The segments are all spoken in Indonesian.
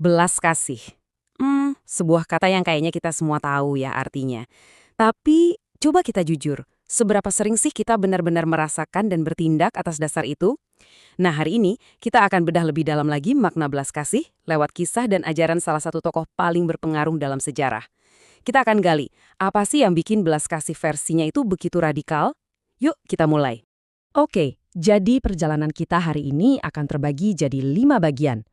Belas kasih. Sebuah kata yang kayaknya kita semua tahu ya artinya. Tapi coba kita jujur, seberapa sering sih kita benar-benar merasakan dan bertindak atas dasar itu? Nah, hari ini kita akan bedah lebih dalam lagi makna belas kasih lewat kisah dan ajaran salah satu tokoh paling berpengaruh dalam sejarah. Kita akan gali, apa sih yang bikin belas kasih versinya itu begitu radikal? Yuk, kita mulai. Oke, jadi perjalanan kita hari ini akan terbagi jadi 5 bagian.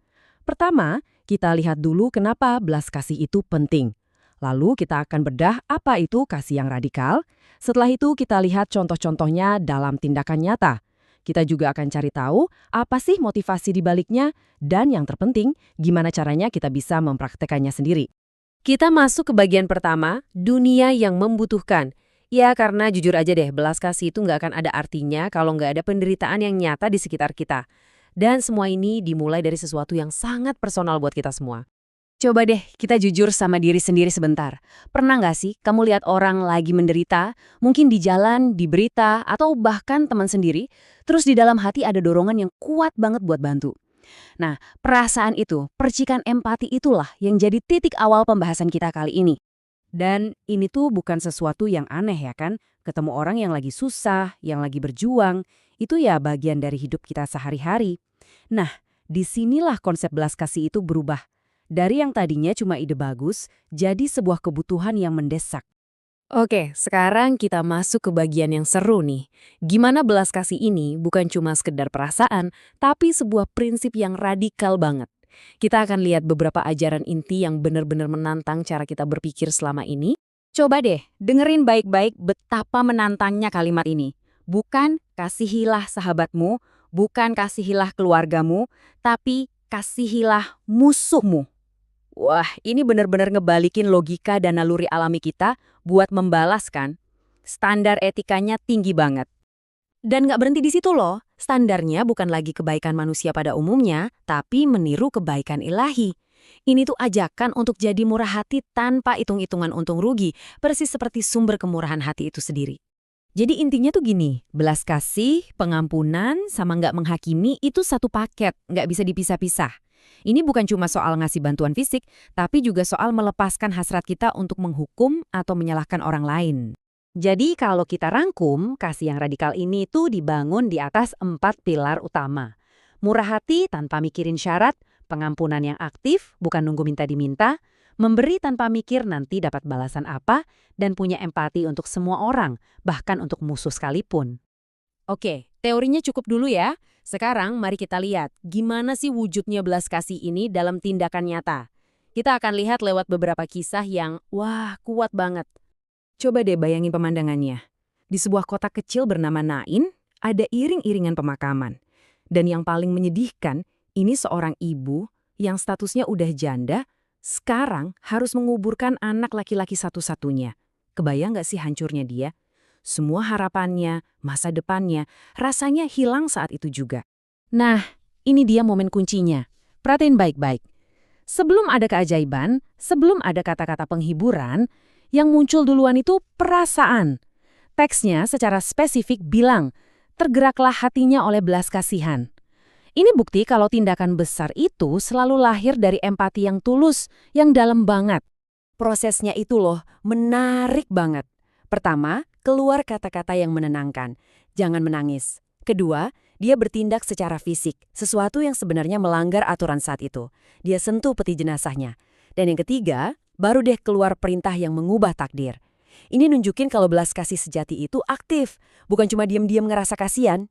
Pertama, kita lihat dulu kenapa belas kasih itu penting. Lalu kita akan bedah apa itu kasih yang radikal. Setelah itu kita lihat contoh-contohnya dalam tindakan nyata. Kita juga akan cari tahu apa sih motivasi di baliknya, dan yang terpenting, gimana caranya kita bisa mempraktekannya sendiri. Kita masuk ke bagian pertama, dunia yang membutuhkan. Ya, karena jujur aja deh, belas kasih itu nggak akan ada artinya kalau nggak ada penderitaan yang nyata di sekitar kita. Dan semua ini dimulai dari sesuatu yang sangat personal buat kita semua. Coba deh, kita jujur sama diri sendiri sebentar. Pernah nggak sih kamu lihat orang lagi menderita, mungkin di jalan, di berita, atau bahkan teman sendiri, terus di dalam hati ada dorongan yang kuat banget buat bantu? Nah, perasaan itu, percikan empati itulah yang jadi titik awal pembahasan kita kali ini. Dan ini tuh bukan sesuatu yang aneh ya kan? Ketemu orang yang lagi susah, yang lagi berjuang, itu ya bagian dari hidup kita sehari-hari. Nah, disinilah konsep belas kasih itu berubah. Dari yang tadinya cuma ide bagus, jadi sebuah kebutuhan yang mendesak. Oke, sekarang kita masuk ke bagian yang seru nih. Gimana belas kasih ini bukan cuma sekedar perasaan, tapi sebuah prinsip yang radikal banget. Kita akan lihat beberapa ajaran inti yang benar-benar menantang cara kita berpikir selama ini. Coba deh, dengerin baik-baik betapa menantangnya kalimat ini. Bukan kasihilah sahabatmu, bukan kasihilah keluargamu, tapi kasihilah musuhmu. Wah, ini benar-benar ngebalikin logika dan naluri alami kita buat membalaskan. Standar etikanya tinggi banget. Dan nggak berhenti di situ loh. Standarnya bukan lagi kebaikan manusia pada umumnya, tapi meniru kebaikan ilahi. Ini tuh ajakan untuk jadi murah hati tanpa hitung-hitungan untung rugi, persis seperti sumber kemurahan hati itu sendiri. Jadi intinya tuh gini, belas kasih, pengampunan, sama nggak menghakimi itu satu paket, nggak bisa dipisah-pisah. Ini bukan cuma soal ngasih bantuan fisik, tapi juga soal melepaskan hasrat kita untuk menghukum atau menyalahkan orang lain. Jadi kalau kita rangkum, kasih yang radikal ini tuh dibangun di atas 4 pilar utama. Murah hati tanpa mikirin syarat, pengampunan yang aktif, bukan nunggu minta diminta, memberi tanpa mikir nanti dapat balasan apa, dan punya empati untuk semua orang, bahkan untuk musuh sekalipun. Oke, teorinya cukup dulu ya. Sekarang mari kita lihat gimana sih wujudnya belas kasih ini dalam tindakan nyata. Kita akan lihat lewat beberapa kisah yang, wah, kuat banget. Coba deh bayangin pemandangannya. Di sebuah kota kecil bernama Nain, ada iring-iringan pemakaman. Dan yang paling menyedihkan, ini seorang ibu yang statusnya udah janda, sekarang harus menguburkan anak laki-laki satu-satunya. Kebayang nggak sih hancurnya dia? Semua harapannya, masa depannya, rasanya hilang saat itu juga. Nah, ini dia momen kuncinya. Perhatiin baik-baik. Sebelum ada keajaiban, sebelum ada kata-kata penghiburan, yang muncul duluan itu perasaan. Teksnya secara spesifik bilang, tergeraklah hatinya oleh belas kasihan. Ini bukti kalau tindakan besar itu selalu lahir dari empati yang tulus, yang dalam banget. Prosesnya itu loh, menarik banget. Pertama, keluar kata-kata yang menenangkan. Jangan menangis. Kedua, dia bertindak secara fisik, sesuatu yang sebenarnya melanggar aturan saat itu. Dia sentuh peti jenazahnya. Dan yang ketiga, baru deh keluar perintah yang mengubah takdir. Ini nunjukin kalau belas kasih sejati itu aktif, bukan cuma diam-diam ngerasa kasihan.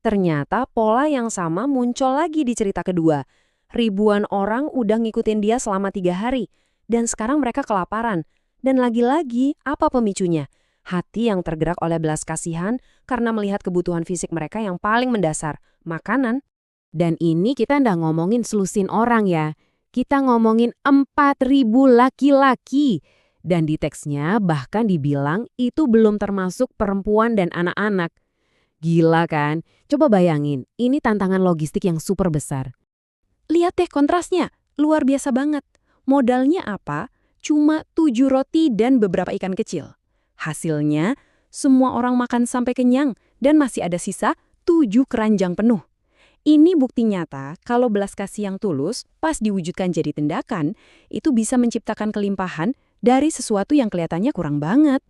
Ternyata pola yang sama muncul lagi di cerita kedua. Ribuan orang udah ngikutin dia selama 3 hari, dan sekarang mereka kelaparan. Dan lagi-lagi, apa pemicunya? Hati yang tergerak oleh belas kasihan karena melihat kebutuhan fisik mereka yang paling mendasar, makanan. Dan ini kita nggak ngomongin selusin orang ya. Kita ngomongin 4.000 laki-laki. Dan di teksnya bahkan dibilang itu belum termasuk perempuan dan anak-anak. Gila kan? Coba bayangin, ini tantangan logistik yang super besar. Lihat deh kontrasnya, luar biasa banget. Modalnya apa? Cuma 7 roti dan beberapa ikan kecil. Hasilnya, semua orang makan sampai kenyang dan masih ada sisa 7 keranjang penuh. Ini bukti nyata kalau belas kasih yang tulus, pas diwujudkan jadi tindakan, itu bisa menciptakan kelimpahan dari sesuatu yang kelihatannya kurang banget.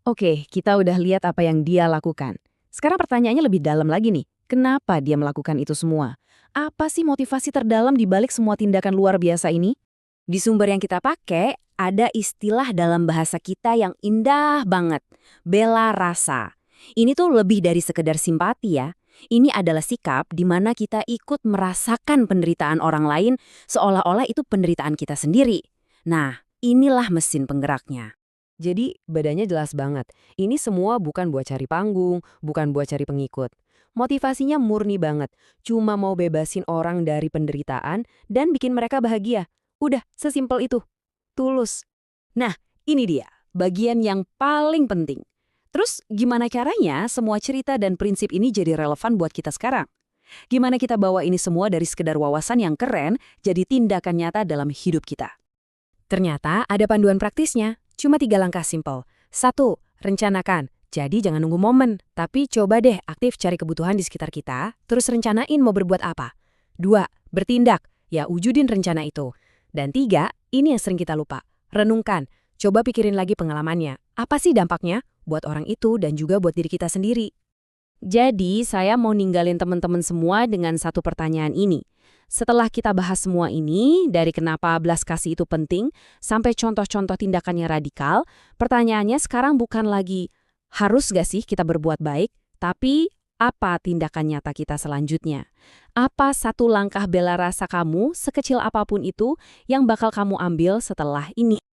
Oke, kita udah lihat apa yang dia lakukan. Sekarang pertanyaannya lebih dalam lagi nih. Kenapa dia melakukan itu semua? Apa sih motivasi terdalam di balik semua tindakan luar biasa ini? Di sumber yang kita pakai, ada istilah dalam bahasa kita yang indah banget. Bela rasa. Ini tuh lebih dari sekedar simpati ya. Ini adalah sikap di mana kita ikut merasakan penderitaan orang lain seolah-olah itu penderitaan kita sendiri. Nah, inilah mesin penggeraknya. Jadi, badannya jelas banget. Ini semua bukan buat cari panggung, bukan buat cari pengikut. Motivasinya murni banget. Cuma mau bebasin orang dari penderitaan dan bikin mereka bahagia. Udah, sesimpel itu. Tulus. Nah, ini dia, bagian yang paling penting. Terus, gimana caranya semua cerita dan prinsip ini jadi relevan buat kita sekarang? Gimana kita bawa ini semua dari sekedar wawasan yang keren jadi tindakan nyata dalam hidup kita? Ternyata ada panduan praktisnya. Cuma 3 langkah simpel. 1. Rencanakan. Jadi jangan nunggu momen, tapi coba deh aktif cari kebutuhan di sekitar kita, terus rencanain mau berbuat apa. 2. Bertindak. Ya wujudin rencana itu. Dan 3, ini yang sering kita lupa. Renungkan. Coba pikirin lagi pengalamannya. Apa sih dampaknya buat orang itu dan juga buat diri kita sendiri? Jadi, saya mau ninggalin teman-teman semua dengan satu pertanyaan ini. Setelah kita bahas semua ini, dari kenapa belas kasih itu penting, sampai contoh-contoh tindakannya radikal, pertanyaannya sekarang bukan lagi, harus gak sih kita berbuat baik, tapi apa tindakan nyata kita selanjutnya? Apa satu langkah bela rasa kamu, sekecil apapun itu, yang bakal kamu ambil setelah ini?